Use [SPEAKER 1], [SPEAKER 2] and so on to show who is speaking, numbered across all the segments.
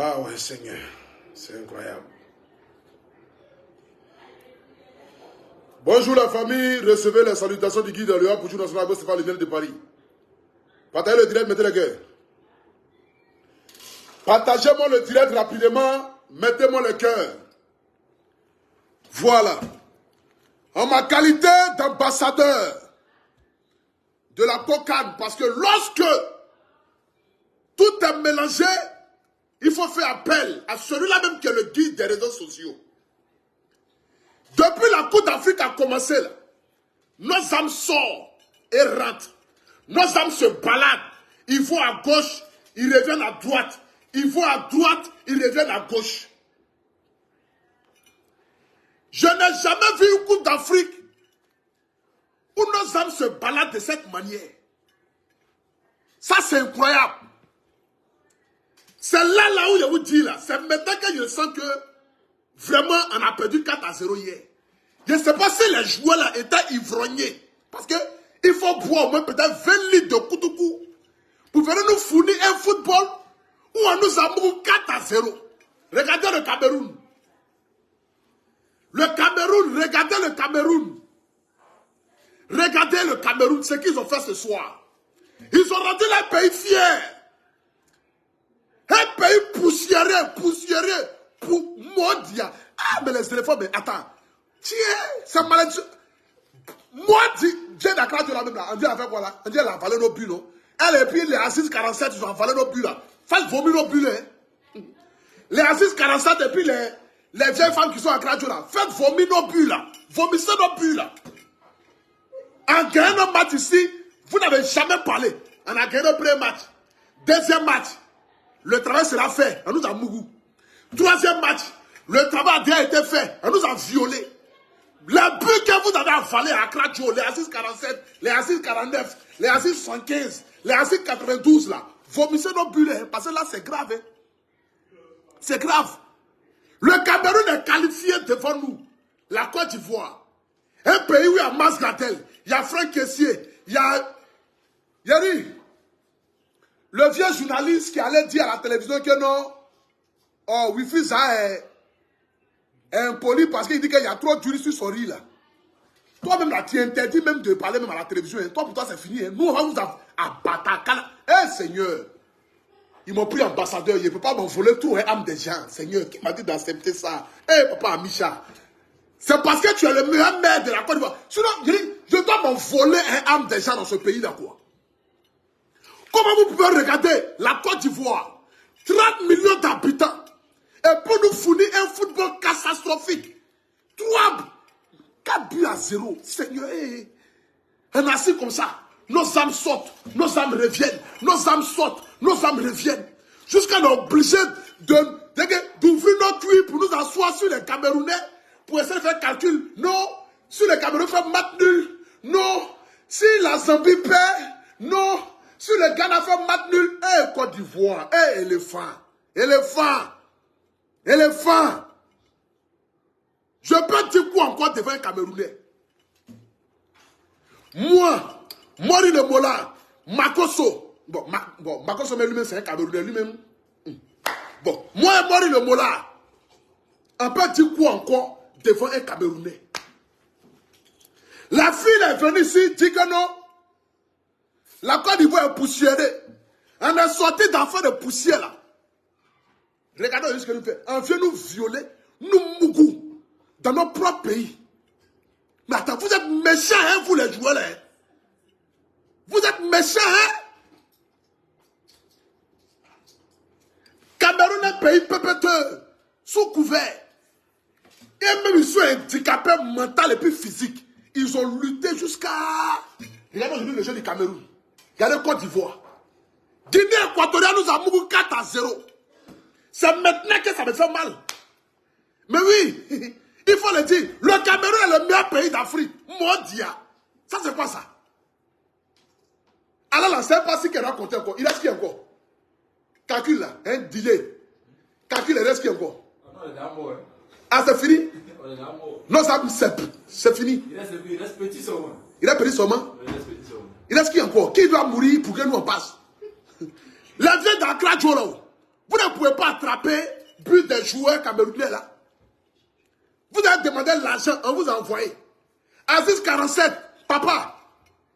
[SPEAKER 1] Ah ouais, Seigneur, c'est incroyable. Bonjour la famille, recevez les salutations du guide de l'UA pour National Gospel Lumière de Paris. Partagez le direct, mettez le cœur. Partagez-moi le direct rapidement, mettez-moi le cœur. Voilà. En ma qualité d'ambassadeur de la COCAN, parce que lorsque tout est mélangé, il faut faire appel à celui-là même qui est le guide des réseaux sociaux. Depuis la Coupe d'Afrique a commencé, là, nos âmes sortent et rentrent. Nos âmes se baladent. Ils vont à gauche, ils reviennent à droite. Ils vont à droite, ils reviennent à gauche. Je n'ai jamais vu une Coupe d'Afrique où nos âmes se baladent de cette manière. Ça, c'est incroyable. C'est là où je vous dis, là. C'est maintenant que je sens que vraiment, on a perdu 4-0 hier. Je ne sais pas si les joueurs là étaient ivrognés. Parce qu'il faut boire au moins peut-être 20 litres de Koutoukou pour venir nous fournir un football où on nous a mis 4-0. Regardez le Cameroun. Le Cameroun, regardez le Cameroun. Regardez le Cameroun, ce qu'ils ont fait ce soir. Ils ont rendu leur pays fier. Un pays poussiéreux, pour Modia. Ah, mais les éléphants, mais attends. Tiens, c'est maladie. Moi, Dieu Dakar, tu l'as même là. On dit a fait quoi là? On dit elle a avalé nos buts, non? Elle et puis les Assises 47, ils ont avalé nos buts là. Faites vomir nos buts là. Hein? Les Assises 47 et puis les vieilles femmes qui sont à Kradjo là. Faites vomir nos buts là. Vomissez nos buts là. En gagnant nos matchs ici, vous n'avez jamais parlé. On a gagné le premier match. Deuxième match. Le travail sera fait. On nous a mougou. Troisième match. Le travail a déjà été fait. On nous a violés. Les buts que vous avez avalés à Kradjo, les Assises 47, les Assises 49, les Assises 75, les Assises 92 là. Vomissez nos buts là. Parce que là c'est grave. Hein. C'est grave. Le Cameroun est qualifié devant nous. La Côte d'Ivoire. Un pays où il y a Mas Gatel, il y a Franck Kessier, il y a Yeri. Le vieux journaliste qui allait dire à la télévision que non, oh, Wifi ça est impoli parce qu'il dit qu'il y a trop d'huile sur son riz là. Toi-même là, tu interdis même de parler même à la télévision. Hein. Toi, pour toi, c'est fini. Hein. Nous, on va vous abattre. Eh, Seigneur, ils m'ont pris ambassadeur. Il ne peut pas m'envoler tout, hein, âme des gens. Seigneur, qui m'a dit d'accepter ça? Eh, papa Amisha, c'est parce que tu es le meilleur maire de la Côte d'Ivoire. Sinon, je dois m'envoler un âme des gens dans ce pays-là, quoi. Comment vous pouvez regarder la Côte d'Ivoire, 30 millions d'habitants, et pour nous fournir un football catastrophique, 4 buts à 0. Seigneur, un assis comme ça, nos âmes sortent, nos âmes reviennent, nos âmes sortent, nos âmes reviennent, jusqu'à nous obliger d'ouvrir nos cuits pour nous asseoir sur les Camerounais, pour essayer de faire calcul. Non, si les Camerounais font match nul, non, si la Zambie perd, non. Si le Ghana fait match nul, Côte d'Ivoire, éléphant. Je peux dire quoi encore devant un Camerounais? Moi, Mori Le Mola, Makoso. Bon, Makoso lui-même, c'est un Camerounais lui-même. Bon, moi et Mori Le Mola, on peut dire quoi encore devant un Camerounais? La fille est venue ici, dit que non. La Côte d'Ivoire est poussiérée. On est sorti d'enfants de poussière là. Regardez ce que nous fait. On vient nous violer, nous mougou, dans notre propre pays. Mais attends, vous êtes méchants, hein, vous les joueurs là. Hein? Vous êtes méchants, hein? Cameroun est un pays pépéteur, sous couvert. Et même ils sont handicapés mental et puis physique. Ils ont lutté jusqu'à... Regardez aujourd'hui les jeunes du Cameroun. Regardez Côte d'Ivoire. Guinée équatoriale nous a mouru 4-0. C'est maintenant que ça me fait mal. Mais oui, il faut le dire. Le Cameroun est le meilleur pays d'Afrique. Mondial. Ça c'est quoi ça? Alors là, c'est pas si qu'il a raconté encore. Il reste qui encore? Calcul là, un delay. Calcul, il reste qui encore? Ah, c'est fini? Non, c'est fini.
[SPEAKER 2] Il reste petit seulement.
[SPEAKER 1] Il reste petit seulement? Il reste qui encore? Qui doit mourir pour que nous on passe? La vieille d'Accra Djolo. Vous ne pouvez pas attraper but des joueurs camerounais là. Vous avez demandé l'argent, on vous a envoyé. Aziz 47, papa,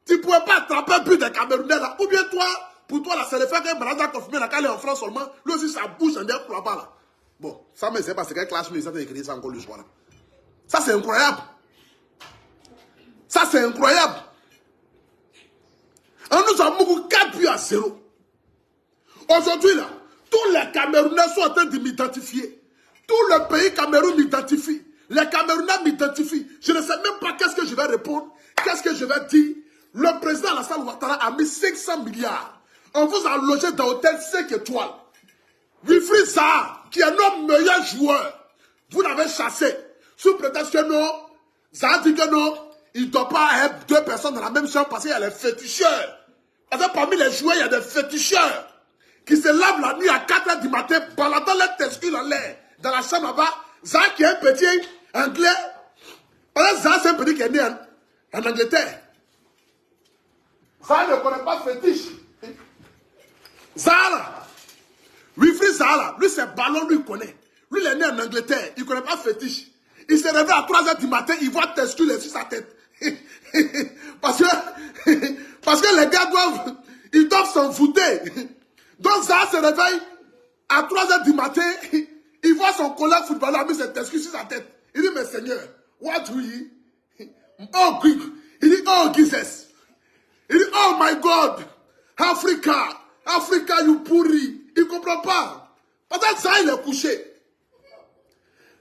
[SPEAKER 1] tu ne pouvais pas attraper but des Camerounais là. Ou bien toi, pour toi là, c'est le fait que Malada confirmé là, quand il est en France seulement, lui aussi ça bouge en derrière pour là-bas là. Bon, ça me sait pas, c'est quel clash, mais ça a écrit ça encore le soir là. Ça c'est incroyable. Ça c'est incroyable. On nous a mis 4 buts à 0. Aujourd'hui là, tous les Camerounais sont en train de m'identifier. Tout le pays Cameroun m'identifie. Les Camerounais m'identifient. Je ne sais même pas qu'est-ce que je vais répondre, qu'est-ce que je vais dire. Le président Alassane Ouattara a mis 500 milliards. On vous a logé dans l'hôtel 5 étoiles. Wilfried Zaha, qui est notre meilleur joueur, vous l'avez chassé. Sous prétexte que non, Zaha dit que non, il ne doit pas être 2 personnes dans la même chambre parce qu'il y a les féticheurs. Parce que parmi les joueurs, il y a des féticheurs qui se lavent la nuit à 4 h du matin, baladant les testicules en l'air dans la chambre là-bas. Zaha qui est un petit anglais. Parce que Zaha c'est un petit qui est né en Angleterre. Zaha ne connaît pas fétiche. Zaha là, Wilfried Zaha là, lui c'est ballon, lui il connaît. Lui il est né en Angleterre, il ne connaît pas fétiche. Il se réveille à 3 h du matin, il voit testicules sur sa tête. parce que les gars doivent s'en foutre. Donc Zaha se réveille à 3 h du matin, il voit son collègue footballeur mis ses testicules sur sa tête. Il dit, mais Seigneur, what do you? Oh, quick. Il dit, oh, Jesus. Il dit, oh my God. Africa, you pourri. Il ne comprend pas. Parce que Zaha, il est couché.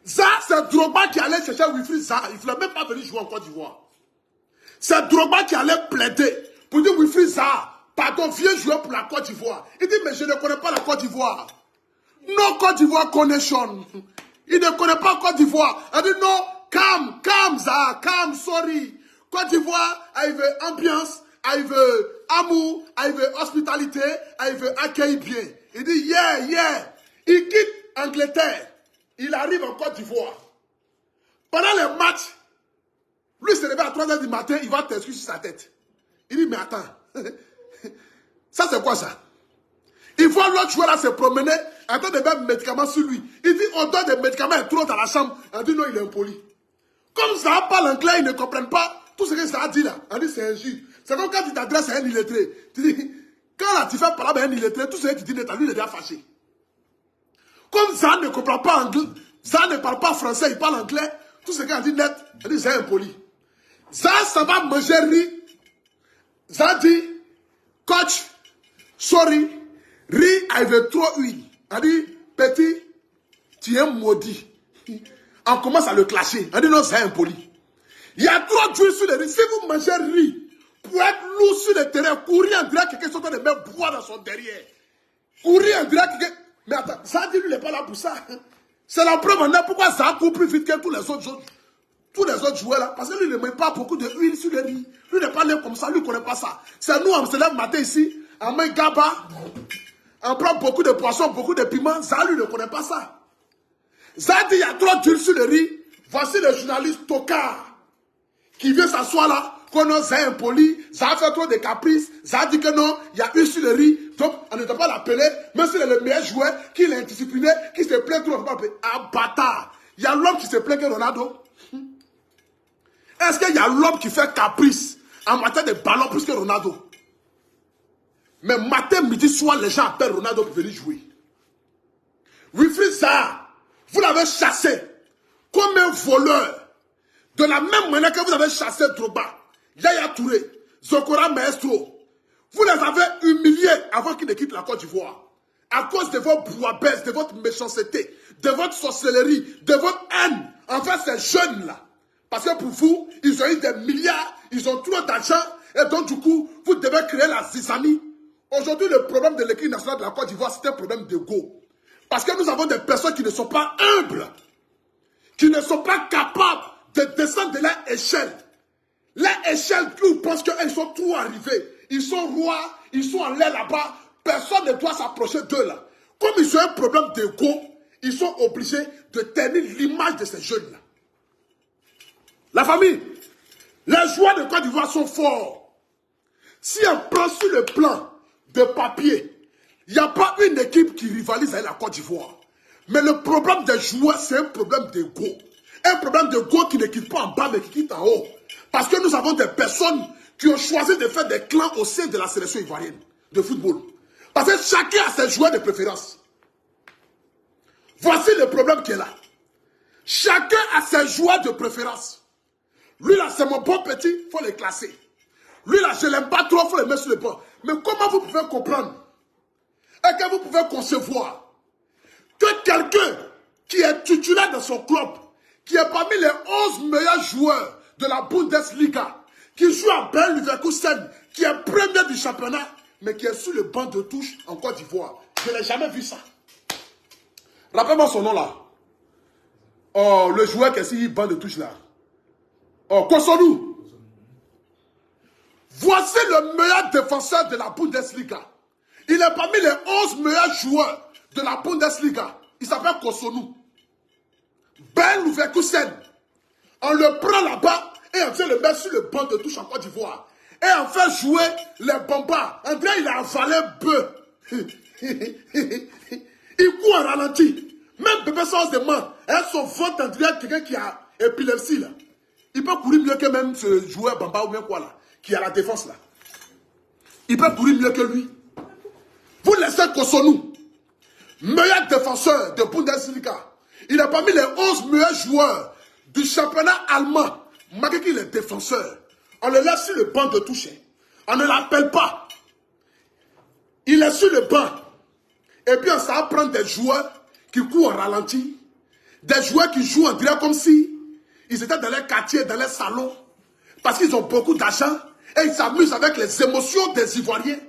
[SPEAKER 1] Zaha, c'est Drogba qui allait chercher Wilfried Zaha. Il ne voulait même pas venir jouer en Côte d'Ivoire. C'est Drogba qui allait plaider pour dire Wilfried Zaha, pardon, viens jouer pour la Côte d'Ivoire. Il dit, mais je ne connais pas la Côte d'Ivoire. No Côte d'Ivoire connection. Il ne connaît pas Côte d'Ivoire. Il dit non, calme Zaha, calme, sorry. Côte d'Ivoire, il veut ambiance, il veut amour, il veut hospitalité, il veut accueil bien. Il dit yeah. Il quitte Angleterre. Il arrive en Côte d'Ivoire. Pendant le match, lui se réveille à 3 h du matin, il va t'inscrire sur sa tête. Il dit mais attends, ça c'est quoi ça? Il voit l'autre joueur là se promener, en train de mettre médicaments sur lui. Il dit, on donne des médicaments trop dans la chambre. Il dit, non, il est impoli. Comme Zaha parle anglais, ils ne comprennent pas tout ce que Zaha dit là. Il dit, c'est injure. C'est comme quand tu t'adresses à un illettré. Tu dis, quand là, tu fais parler à un illettré, tout ce que tu dis net, lui, il est déjà fâché. Comme Zaha ne comprend pas anglais, Zaha ne parle pas français, il parle anglais, tout ce qu'il dit net, il dit, c'est impoli. Zaha, ça va manger riz. Zaha dit, coach, sorry. Riz avec trop huile. On dit, petit, tu es maudit. On commence à le clasher. On dit, non, c'est impoli. Il y a trop d'huile sur le riz. Si vous mangez riz, pour être lourd sur le terrain, courir en direct, quelqu'un sont en train de mettre bois dans son derrière. Courir en direct, quelqu'un. Mais attends, ça dit, lui, il n'est pas là pour ça. C'est la preuve maintenant pourquoi ça court plus vite que tous les autres joueurs là. Parce que lui, il ne met pas beaucoup d'huile sur le riz. Lui, il n'est pas né comme ça, lui, il ne connaît pas ça. C'est nous, on se lève matin ici, on met gaba. On prend beaucoup de poissons, beaucoup de piments. Zaha, lui, ne connaît pas ça. Zaha dit, il y a trop d'huile sur le riz. Voici le journaliste Tokar qui vient s'asseoir là. Qu'on a Zaha impoli. Zaha fait trop de caprices. Zaha dit que non, il y a huile sur le riz. Donc, on ne doit pas l'appeler. Même s'il est le meilleur joueur, qu'il est indiscipliné, qui se plaint trop. Ah, bâtard. Il y a l'homme qui se plaint que Ronaldo. Est-ce qu'il y a l'homme qui fait caprice en matière de ballon plus que Ronaldo? Mais matin, midi, soir, les gens appellent Ronaldo pour venir jouer. Wilfried Zaha, vous l'avez chassé comme un voleur. De la même manière que vous avez chassé Drogba, Yaya Touré, Zokora Maestro. Vous les avez humiliés avant qu'ils ne quittent la Côte d'Ivoire. À cause de vos brouhabaisse, de votre méchanceté, de votre sorcellerie, de votre haine envers ces jeunes-là. Parce que pour vous, ils ont eu des milliards, ils ont trop d'argent, et donc du coup, vous devez créer la zizanie. Aujourd'hui, le problème de l'équipe nationale de la Côte d'Ivoire, c'est un problème d'ego. Parce que nous avons des personnes qui ne sont pas humbles, qui ne sont pas capables de descendre de leur échelle. Leur échelle, où ils pensent qu'ils sont tout arrivés. Ils sont rois, ils sont en l'air là-bas. Personne ne doit s'approcher d'eux là. Comme ils ont un problème d'ego, ils sont obligés de tenir l'image de ces jeunes-là. La famille, les joueurs de Côte d'Ivoire sont forts. Si on prend sur le plan de papier, Il n'y a pas une équipe qui rivalise avec la Côte d'Ivoire. Mais le problème des joueurs, c'est un problème d'ego. Un problème d'ego qui ne quitte pas en bas, mais qui quitte en haut. Parce que nous avons des personnes qui ont choisi de faire des clans au sein de la sélection ivoirienne de football. Parce que chacun a ses joueurs de préférence. Voici le problème qui est là. Chacun a ses joueurs de préférence. Lui là, c'est mon bon petit, il faut le classer. Lui là, je ne l'aime pas trop, il faut le mettre sur le banc. Mais comment vous pouvez comprendre et que vous pouvez concevoir que quelqu'un qui est titulaire dans son club, qui est parmi les 11 meilleurs joueurs de la Bundesliga, qui joue à Bayer Leverkusen, qui est premier du championnat, mais qui est sur le banc de touche en Côte d'Ivoire. Je n'ai jamais vu ça. Rappelle-moi son nom là. Oh, le joueur qui est sur le banc de touche là. Oh, Kosonou. Voici le meilleur défenseur de la Bundesliga. Il est parmi les 11 meilleurs joueurs de la Bundesliga. Il s'appelle Kosonou. Bayer Leverkusen. On le prend là-bas et on vient le mettre sur le banc de touche en Côte d'Ivoire. Et on fait jouer les bombas. André, il a avalé bœuf. Il court en ralenti. Même Bébé Sens de main. Son ventre, André, quelqu'un qui a épilepsie là. Il peut courir mieux que même ce joueur bamba ou bien quoi là. Qui a la défense là. Il peut courir mieux que lui. Vous laissez Kosonou, meilleur défenseur de Bundesliga. Il est parmi les 11 meilleurs joueurs du championnat allemand. Malgré qu'il est défenseur. On le laisse sur le banc de touche. On ne l'appelle pas. Il est sur le banc. Et puis on s'en prend des joueurs qui courent en ralenti. Des joueurs qui jouent en direct comme si ils étaient dans les quartiers, dans les salons. Parce qu'ils ont beaucoup d'argent. Et ils s'amusent avec les émotions des Ivoiriens.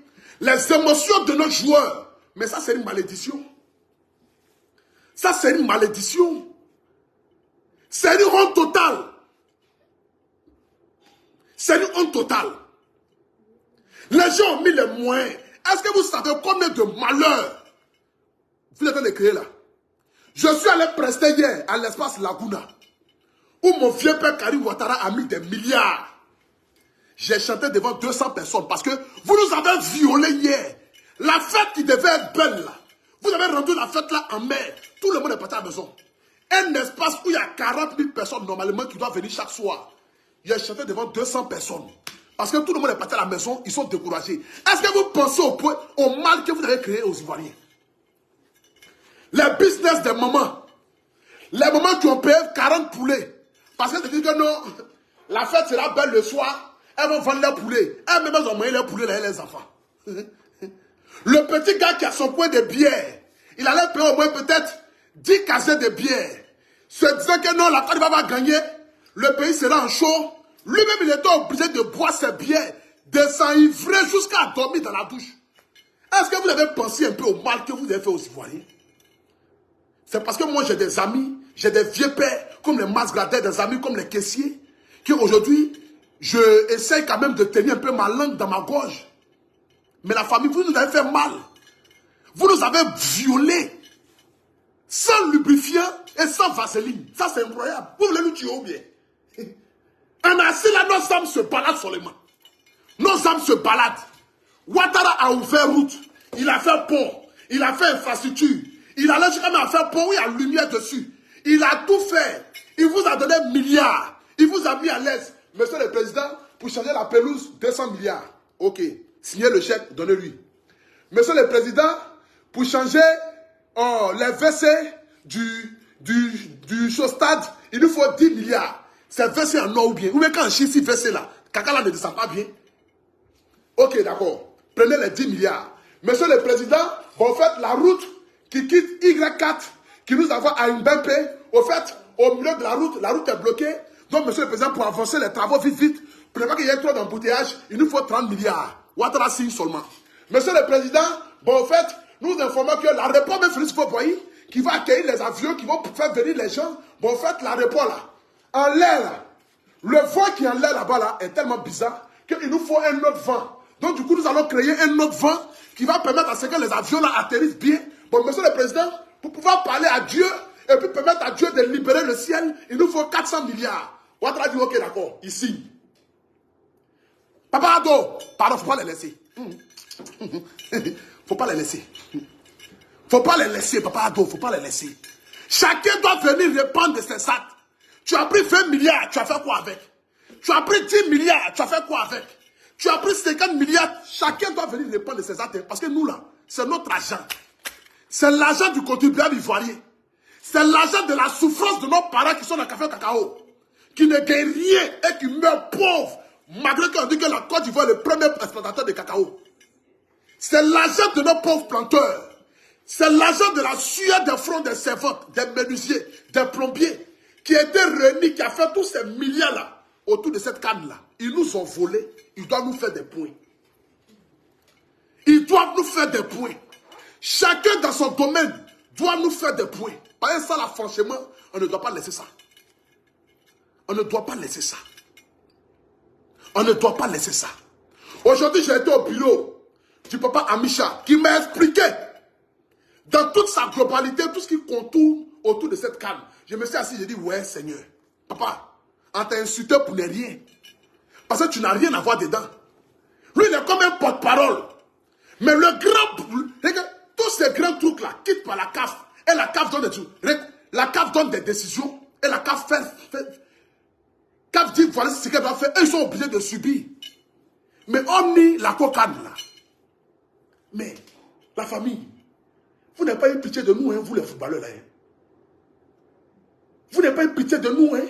[SPEAKER 1] Les émotions de nos joueurs. Mais ça, c'est une malédiction. Ça, c'est une malédiction. C'est une honte totale. C'est une honte totale. Les gens ont mis les moyens. Est-ce que vous savez combien de malheurs vous êtes en train de créer là? Je suis allé prester hier à l'espace Laguna, où mon vieux père Karim Ouattara a mis des milliards. J'ai chanté devant 200 personnes parce que vous nous avez violés hier. La fête qui devait être belle là, vous avez rendu la fête là en mer. Tout le monde est parti à la maison. Un espace où il y a 40 000 personnes normalement qui doivent venir chaque soir. J'ai chanté devant 200 personnes. Parce que tout le monde est parti à la maison, ils sont découragés. Est-ce que vous pensez au mal que vous avez créé aux Ivoiriens? Les business des mamans. Les mamans qui ont payé 40 poulets. Parce que c'est dit que non, la fête sera belle le soir. Elles vont vendre leurs poulets. Elles-mêmes elles ont mangé leurs poulets là, et les enfants. Le petit gars qui a son coin de bière, il allait payer au moins peut-être 10 cassettes de bière. Se disant que non, la Côte d'Ivoire va gagner. Le pays sera en chaud. Lui-même, il était obligé de boire ses bières, de s'enivrer jusqu'à dormir dans la douche. Est-ce que vous avez pensé un peu au mal que vous avez fait aux Ivoiriens? C'est parce que moi, j'ai des amis, j'ai des vieux pères, comme les Masgradais, des amis comme les caissiers, qui aujourd'hui, je essaye quand même de tenir un peu ma langue dans ma gorge. Mais la famille, vous nous avez fait mal. Vous nous avez violés. Sans lubrifiant et sans vaseline. Ça, c'est incroyable. Vous voulez nous tuer ou bien? En assis là, nos âmes se baladent seulement. Nos âmes se baladent. Ouattara a ouvert route. Il a fait pont. Il a fait infrastructure. Il a laissé quand même à faire pont où il y a lumière dessus. Il a tout fait. Il vous a donné milliards. Il vous a mis à l'aise. Monsieur le Président, pour changer la pelouse, 200 milliards. Ok. Signez le chèque, donnez-lui. Monsieur le Président, pour changer les WC du stade, il nous faut 10 milliards. C'est WC en or ou bien. Ou bien quand on chie ici WC là, caca là ne descend pas bien. Ok, d'accord. Prenez les 10 milliards. Monsieur le Président, vous faites la route qui quitte Y4, qui nous envoie à Mbempe. Au fait, au milieu de la route est bloquée. Donc, Monsieur le Président, pour avancer les travaux vite, pour ne pas qu'il y ait trop d'embouteillage, il nous faut 30 milliards. Ouattara signe seulement. Monsieur le Président, bon, en fait, nous informons que l'aéroport de Félix Faure-Boilly, qui va accueillir les avions, qui vont faire venir les gens, bon, en fait, l'aéroport là, en l'air là, le vent qui est en l'air là-bas là, est tellement bizarre qu'il nous faut un autre vent. Donc, du coup, nous allons créer un autre vent qui va permettre à ce que les avions là atterrissent bien. Bon, Monsieur le Président, pour pouvoir parler à Dieu et puis permettre à Dieu de libérer le ciel, il nous faut 400 milliards. Ouattara dit, ok, d'accord, il signe. Papa Ado, pardon, faut pas les laisser. Faut pas les laisser. Faut pas les laisser, Papa Ado, faut pas les laisser. Chacun doit venir répondre de ses actes. Tu as pris 20 milliards, tu as fait quoi avec? Tu as pris 10 milliards, tu as fait quoi avec? Tu as pris 50 milliards, chacun doit venir répondre de ses actes. Parce que nous là, c'est notre argent. C'est l'argent du contribuable ivoirien. C'est l'argent de la souffrance de nos parents qui sont dans le café au cacao. Qui ne gagnent rien et qui meurent pauvres. Malgré qu'on dit que la Côte d'Ivoire est le premier exploitateur de cacao. C'est l'argent de nos pauvres planteurs. C'est l'argent de la sueur des fronts des servantes, des menuisiers, des plombiers, qui a été réunis, qui a fait tous ces milliards-là autour de cette canne-là. Ils nous ont volés, ils doivent nous faire des points. Ils doivent nous faire des points. Chacun dans son domaine doit nous faire des points. Par ça, là, franchement, on ne doit pas laisser ça. On ne doit pas laisser ça. On ne doit pas laisser ça. Aujourd'hui, j'ai été au bureau du papa Amisha qui m'a expliqué dans toute sa globalité, tout ce qui contourne autour de cette canne. Je me suis assis, j'ai dit, ouais, Seigneur, papa, on t'a insulté pour ne rien. Parce que tu n'as rien à voir dedans. Lui, il est comme un porte-parole. Mais le grand, regarde, tous ces grands trucs-là quittent par la CAF. Et la CAF donne des trucs. La CAF donne des décisions. Et la CAF CAF dit, voilà ce qu'elle doit faire. Et ils sont obligés de subir. Mais on nie la cocagne là. Mais la famille, vous n'avez pas eu pitié de nous, hein, vous les footballeurs là. Hein. Vous n'avez pas eu pitié de nous, hein.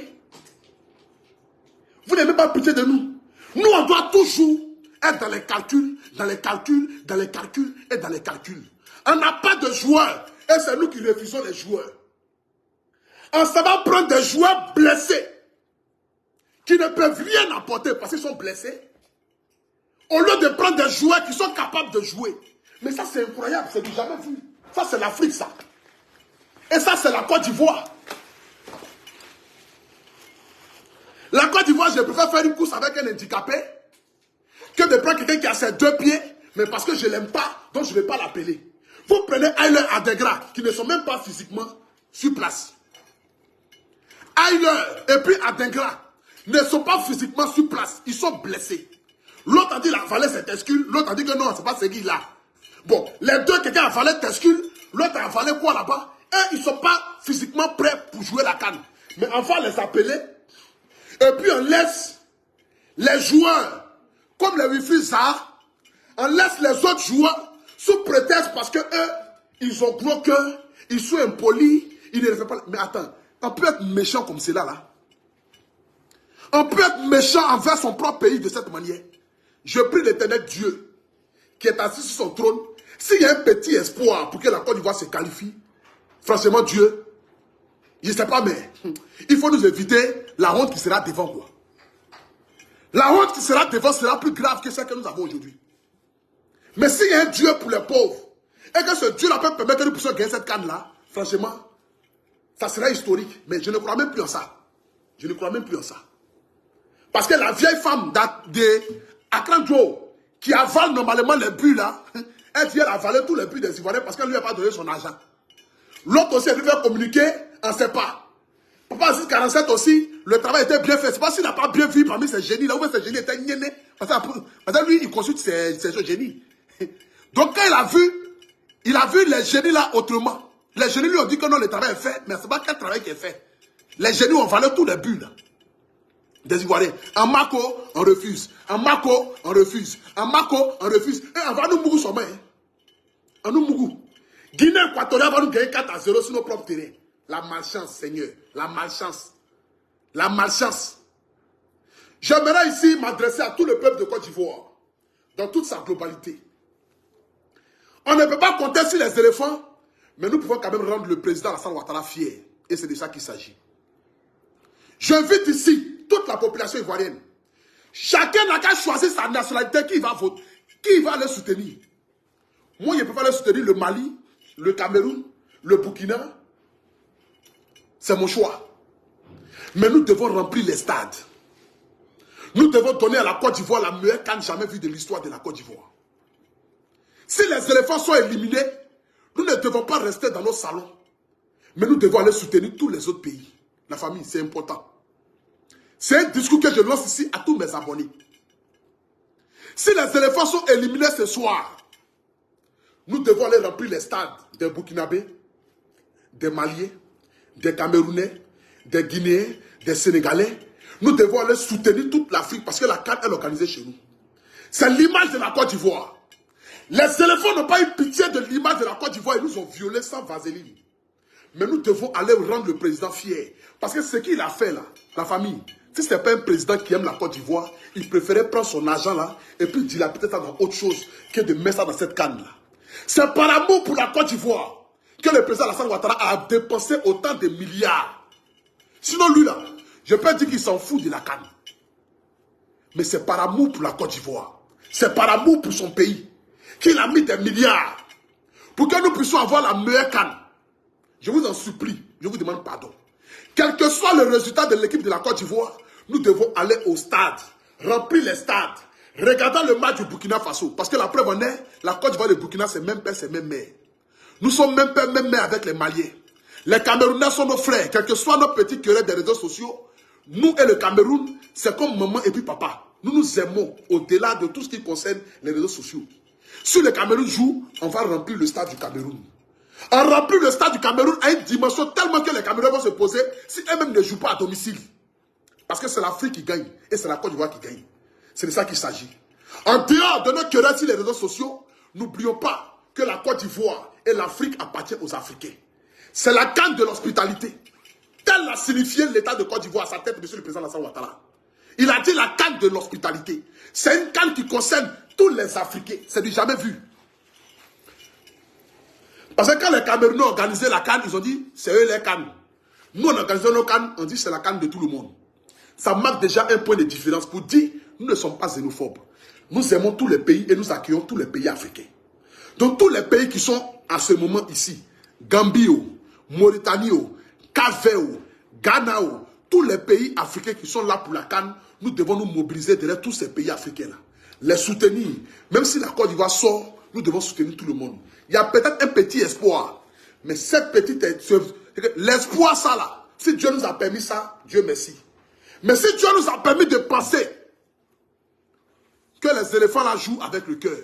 [SPEAKER 1] Vous n'avez pas pitié de nous. Nous, on doit toujours être dans les calculs, dans les calculs, dans les calculs et dans les calculs. On n'a pas de joueurs. Et c'est nous qui refusons les joueurs. On s'en va prendre des joueurs blessés qui ne peuvent rien apporter parce qu'ils sont blessés. Au lieu de prendre des joueurs qui sont capables de jouer. Mais ça, c'est incroyable. C'est du jamais vu. Ça, c'est l'Afrique, ça. Et ça, c'est la Côte d'Ivoire. La Côte d'Ivoire, je préfère faire une course avec un handicapé que de prendre quelqu'un qui a ses 2 pieds, mais parce que je ne l'aime pas, donc je ne vais pas l'appeler. Vous prenez Ayler Adegra, qui ne sont même pas physiquement sur place. Ayler et puis Adegra ne sont pas physiquement sur place. Ils sont blessés. L'autre a dit qu'il a avalé ses tescules, l'autre a dit que non, c'est pas ce qu'il a. Bon, les deux, quelqu'un a avalé tescules, l'autre a avalé quoi là-bas? Et ils ne sont pas physiquement prêts pour jouer la canne. Mais on va les appeler. Et puis on laisse les joueurs, comme les Wi-Fi Zahar, on laisse les autres joueurs sous prétexte parce que eux, ils ont gros cœur, ils sont impolis, ils ne le font pas. Mais attends, on peut être méchant comme cela là. On peut être méchant envers son propre pays de cette manière. Je prie l'Éternel Dieu qui est assis sur son trône. S'il y a un petit espoir pour que la Côte d'Ivoire se qualifie, franchement Dieu, je ne sais pas, mais il faut nous éviter la honte qui sera devant quoi. La honte qui sera devant sera plus grave que celle que nous avons aujourd'hui. Mais s'il y a un Dieu pour les pauvres, et que ce Dieu-là peut permettre que nous puissions gagner cette canne-là, franchement, ça sera historique. Mais je ne crois même plus en ça. Je ne crois même plus en ça. Parce que la vieille femme d'Akran Joe, qui avale normalement les buts là, elle vient avaler tous les buts des Ivoiriens parce qu'elle ne lui a pas donné son argent. L'autre aussi, elle lui fait communiquer, on ne sait pas. Papa Aziz 47 aussi, le travail était bien fait. C'est pas s'il n'a pas bien vu parmi ces génies là, où ces génies étaient niennés. Parce que lui, il consulte ces génies. Donc quand il a vu les génies là autrement. Les génies lui ont dit que non, le travail est fait, mais ce n'est pas quel travail qui est fait. Les génies ont valé tous les buts là. Des Ivoiriens. En Mako, on refuse. En Mako, on refuse. En Mako, on refuse. Et on va nous mourir sur main. On nous mourir. Guinée équatoriale va nous gagner 4-0 sur nos propres terrains. La malchance, Seigneur. La malchance. La malchance. J'aimerais ici m'adresser à tout le peuple de Côte d'Ivoire. Dans toute sa globalité. On ne peut pas compter sur les éléphants. Mais nous pouvons quand même rendre le président Alassane Ouattara fier. Et c'est de ça qu'il s'agit. J'invite ici toute la population ivoirienne. Chacun n'a qu'à choisir sa nationalité qui va voter, qui va le soutenir. Moi, je peux pas le soutenir le Mali, le Cameroun, le Burkina. C'est mon choix. Mais nous devons remplir les stades. Nous devons donner à la Côte d'Ivoire la meilleure canne jamais vue de l'histoire de la Côte d'Ivoire. Si les éléphants sont éliminés, nous ne devons pas rester dans nos salons. Mais nous devons aller soutenir tous les autres pays. La famille, c'est important. C'est un discours que je lance ici à tous mes abonnés. Si les éléphants sont éliminés ce soir, Nous devons aller remplir les stades des Burkinabés, des Maliens, des Camerounais, des Guinéens, des Sénégalais. Nous devons aller soutenir toute l'Afrique parce que la CAN est organisée chez nous. C'est l'image de la Côte d'Ivoire. Les éléphants n'ont pas eu pitié de l'image de la Côte d'Ivoire. Ils nous ont violés sans vaseline. Mais nous devons aller rendre le président fier. Parce que ce qu'il a fait là, la famille, si ce n'est pas un président qui aime la Côte d'Ivoire, il préférait prendre son argent là et puis dilapider ça dans autre chose que de mettre ça dans cette canne là. C'est par amour pour la Côte d'Ivoire que le président Alassane Ouattara a dépensé autant de milliards. Sinon lui là, je peux dire qu'il s'en fout de la canne. Mais c'est par amour pour la Côte d'Ivoire. C'est par amour pour son pays qu'il a mis des milliards pour que nous puissions avoir la meilleure canne. Je vous en supplie, je vous demande pardon. Quel que soit le résultat de l'équipe de la Côte d'Ivoire, nous devons aller au stade, remplir les stades, regardant le match du Burkina Faso. Parce que la preuve en est, la Côte d'Ivoire et le Burkina, c'est même père, c'est même mère. Nous sommes même père, même mère avec les Maliens. Les Camerounais sont nos frères, quels que soient nos petits querelles des réseaux sociaux. Nous et le Cameroun, c'est comme maman et puis papa. Nous nous aimons au-delà de tout ce qui concerne les réseaux sociaux. Si le Cameroun joue, on va remplir le stade du Cameroun. On remplit le stade du Cameroun à une dimension tellement que les Camerounais vont se poser si eux-mêmes ne jouent pas à domicile. Parce que c'est l'Afrique qui gagne et c'est la Côte d'Ivoire qui gagne. C'est de ça qu'il s'agit. En dehors de nos querelles sur les réseaux sociaux, n'oublions pas que la Côte d'Ivoire et l'Afrique appartiennent aux Africains. C'est la canne de l'hospitalité. Tel l'a signifié l'État de Côte d'Ivoire à sa tête, monsieur le président Alassane Ouattara. Il a dit la canne de l'hospitalité. C'est une canne qui concerne tous les Africains. C'est du jamais vu. Parce que quand les Camerounais ont organisé la canne, ils ont dit c'est eux les cannes. Nous on organise nos cannes, on dit c'est la canne de tout le monde. Ça marque déjà un point de différence pour dire nous ne sommes pas xénophobes. Nous aimons tous les pays et nous accueillons tous les pays africains. Donc tous les pays qui sont à ce moment ici, Gambie, Mauritanie, Cap-Vert, Ghana, tous les pays africains qui sont là pour la canne, nous devons nous mobiliser derrière tous ces pays africains-là. Les soutenir. Même si la Côte d'Ivoire sort, nous devons soutenir tout le monde. Il y a peut-être un petit espoir. Mais cette petite... L'espoir, ça là, si Dieu nous a permis ça, Dieu merci. Mais si Dieu nous a permis de penser que les éléphants là jouent avec le cœur,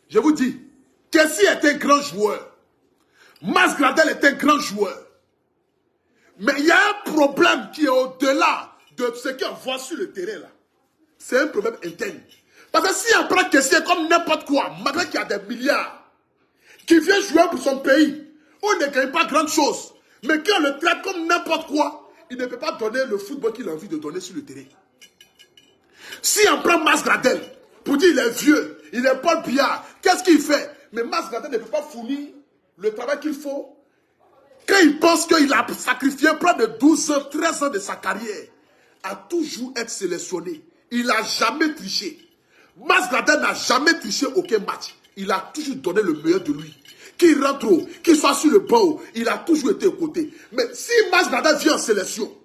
[SPEAKER 1] je vous dis, Kessie est un grand joueur. Mas Gradel est un grand joueur. Mais il y a un problème qui est au-delà de ce qu'on voit sur le terrain là. C'est un problème interne. Parce que si on prend Kessie comme n'importe quoi, malgré qu'il y a des milliards, qui vient jouer pour son pays, on ne gagne pas grand chose. Mais quand on le traite comme n'importe quoi, il ne peut pas donner le football qu'il a envie de donner sur le terrain. Si on prend Mas Gradel, pour dire il est vieux, il est Paul Biya, qu'est-ce qu'il fait? Mais Mas Gradel ne peut pas fournir le travail qu'il faut. Quand il pense qu'il a sacrifié près de 12 ans, 13 ans de sa carrière, à toujours être sélectionné, il n'a jamais triché. Mas Gradel n'a jamais triché aucun match. Il a toujours donné le meilleur de lui. Qu'il rentre, qu'il soit sur le banc, il a toujours été aux côtés. Mais si Mas Gradel vient en sélection,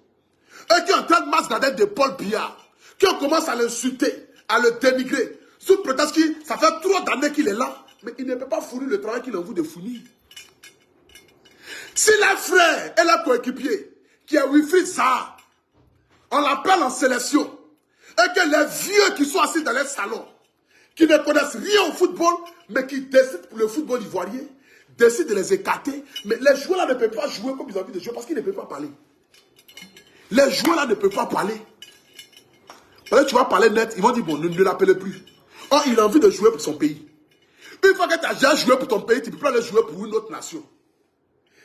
[SPEAKER 1] et qu'on traite Mas Gradel de Paul Biya, qu'on commence à l'insulter, à le dénigrer, sous prétexte que ça fait 3 années qu'il est là, mais il ne peut pas fournir le travail qu'il a envie de fournir. Si les frères et la coéquipier, qui est Wilfried Zaha, on l'appelle en sélection, et que les vieux qui sont assis dans les salons, qui ne connaissent rien au football, mais qui décident pour le football ivoirien, décident de les écarter, mais les joueurs là ne peuvent pas jouer comme ils ont envie de jouer parce qu'ils ne peuvent pas parler. Les joueurs là ne peuvent pas parler. Parce que tu vas parler net, ils vont dire bon, ne l'appelez plus. Or, il a envie de jouer pour son pays. Une fois que tu as déjà joué pour ton pays, tu ne peux pas aller jouer pour une autre nation.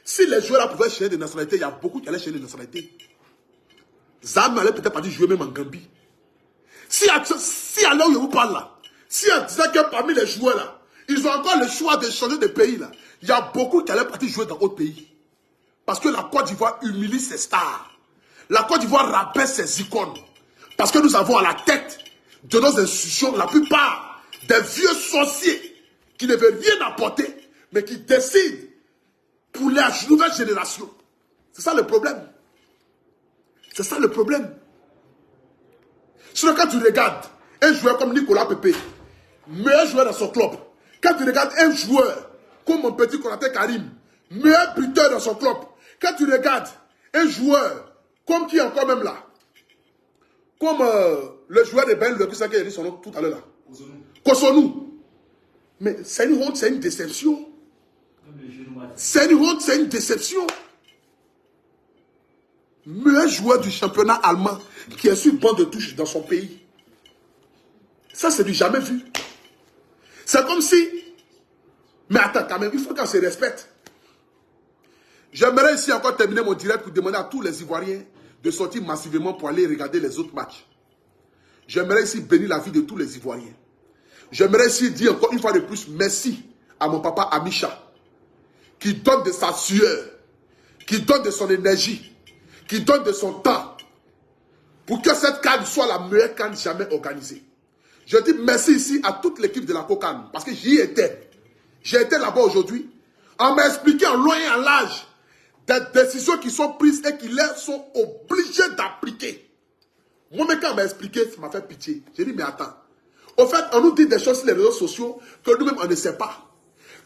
[SPEAKER 1] Si les joueurs là pouvaient changer de nationalité, il y a beaucoup qui allaient changer de nationalité. Zaha n'allait peut-être pas dire jouer même en Gambie. Si à l'heure où je vous parle là, si on disait que parmi les joueurs là, ils ont encore le choix de changer de pays là, il y a beaucoup qui allaient partir jouer dans d'autres pays. Parce que la Côte d'Ivoire humilie ses stars. La Côte d'Ivoire rabaisse ses icônes. Parce que nous avons à la tête de nos institutions la plupart des vieux sorciers qui ne veulent rien apporter, mais qui décident pour la nouvelle génération. C'est ça le problème. C'est ça le problème. Sinon, quand tu regardes un joueur comme Nicolas Pepe, meilleur joueur dans son club, quand tu regardes un joueur comme mon petit Konaté Karim, meilleur buteur dans son club, quand tu regardes un joueur comme qui est encore même là, comme le joueur de Ben, qui a dit son nom tout à l'heure là, Kosonou. Mais c'est une honte, c'est une déception. C'est une honte, c'est une déception. Meilleur joueur du championnat allemand qui est sur le banc de touche dans son pays. Ça, c'est du jamais vu. C'est comme si... Mais attends, quand même, il faut qu'on se respecte. J'aimerais ici encore terminer mon direct pour demander à tous les Ivoiriens de sortir massivement pour aller regarder les autres matchs. J'aimerais ici bénir la vie de tous les Ivoiriens. J'aimerais ici dire encore une fois de plus merci à mon papa Amisha, qui donne de sa sueur, qui donne de son énergie, qui donne de son temps pour que cette CAN soit la meilleure CAN jamais organisée. Je dis merci ici à toute l'équipe de la COCAN parce que j'y étais. J'ai été là-bas aujourd'hui. On m'a expliqué en long et en large des décisions qui sont prises et qui leur sont obligées d'appliquer. Moi, mais quand on m'a expliqué, ça m'a fait pitié. J'ai dit, mais attends. Au fait, on nous dit des choses sur les réseaux sociaux que nous-mêmes, on ne sait pas.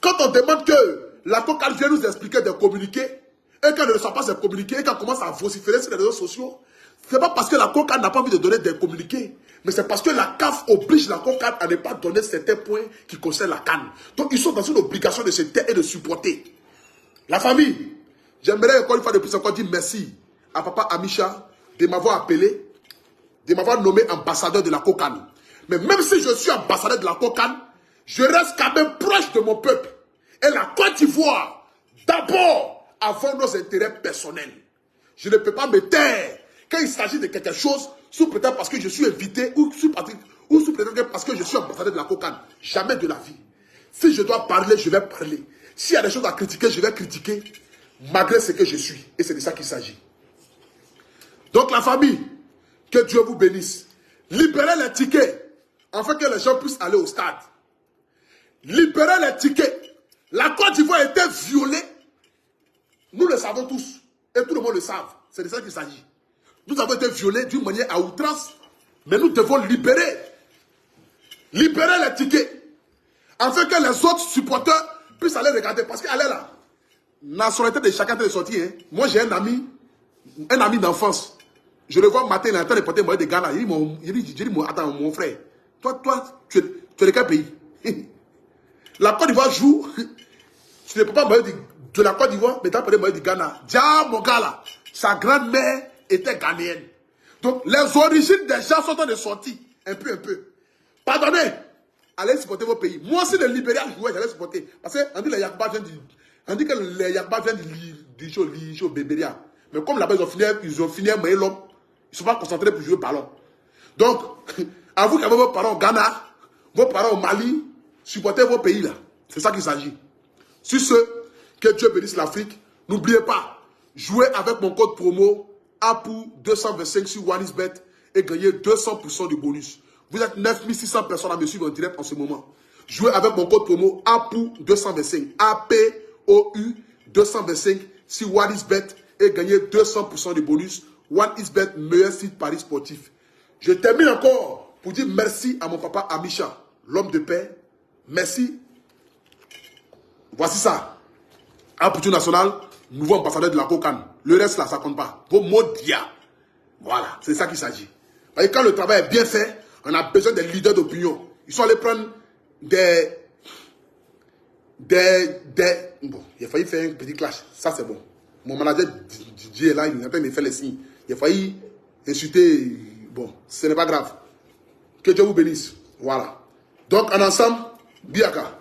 [SPEAKER 1] Quand on demande que la COCAN vienne nous expliquer des communiqués, et qu'on ne reçoit pas ces communiqués, et qu'on commence à vociférer sur les réseaux sociaux, ce n'est pas parce que la COCAN n'a pas envie de donner des communiqués, mais c'est parce que la CAF oblige la COCAN à ne pas donner certains points qui concernent la CAN. Donc, ils sont dans une obligation de se taire et de supporter. La famille, j'aimerais encore une fois de plus encore dire merci à papa Amisha de m'avoir appelé, de m'avoir nommé ambassadeur de la COCAN. Mais même si je suis ambassadeur de la COCAN, je reste quand même proche de mon peuple. Et la Côte d'Ivoire, d'abord, avant nos intérêts personnels. Je ne peux pas me taire quand il s'agit de quelque chose, sous prétexte parce que je suis invité, ou sous prétexte parce que je suis ambassadeur de la COCAN. Jamais de la vie. Si je dois parler, je vais parler. S'il y a des choses à critiquer, je vais critiquer, malgré ce que je suis. Et c'est de ça qu'il s'agit. Donc la famille, que Dieu vous bénisse. Libérez les tickets, afin que les gens puissent aller au stade. Libérez les tickets. La Côte d'Ivoire a été violée. Nous le savons tous. Et tout le monde le sait. C'est de ça qu'il s'agit. Nous avons été violés d'une manière à outrance. Mais nous devons libérer. Libérer les tickets. Afin que les autres supporters puissent aller regarder. Parce qu'elle est là. La nationalité de chacun est sortie. Hein. Moi, j'ai un ami d'enfance. Je le vois matin, il est en train de porter un maillot de Ghana. Il dit, attends, mon frère, toi, tu es de quel pays? La Côte d'Ivoire joue. Tu ne peux pas maillot de la Côte d'Ivoire, mais tu as porté le maillot du Ghana. Dia, mon gars là, sa grand-mère était ghanéenne. Donc, les origines des gens sont en train de sortir. Un peu. Pardonnez. Allez supporter vos pays. Moi aussi, le Libéria, j'allais supporter. Parce qu'on dit que les Yakuba viennent du Bébéria. Mais comme là-bas, ils ont fini à mailler l'homme. Ils ne sont pas concentrés pour jouer au ballon. Donc, à vous qui avez vos parents au Ghana, vos parents au Mali, supportez vos pays là. C'est ça qu'il s'agit. Sur ce, que Dieu bénisse l'Afrique. N'oubliez pas, jouez avec mon code promo APU225 sur OneXBet et gagnez 200% de bonus. Vous êtes 9600 personnes à me suivre en direct en ce moment. Jouez avec mon code promo APU225, APOU225 sur OneXBet et gagnez 200% de bonus. OneXBet, meilleur site Paris sportif. Je termine encore pour dire merci à mon papa Amisha, l'homme de paix. Merci. Voici ça. Aptitude nationale, nouveau ambassadeur de la COCAN. Le reste là, ça compte pas. Vos mots dia. Voilà, c'est ça qu'il s'agit. Et quand le travail est bien fait, on a besoin des leaders d'opinion. Ils sont allés prendre Bon, il a failli faire un petit clash. Ça, c'est bon. Mon manager Didier est là, il est en train de me faire les signes. Il a failli insulter. Bon, ce n'est pas grave. Que Dieu vous bénisse. Voilà. Donc, en ensemble, Biaka.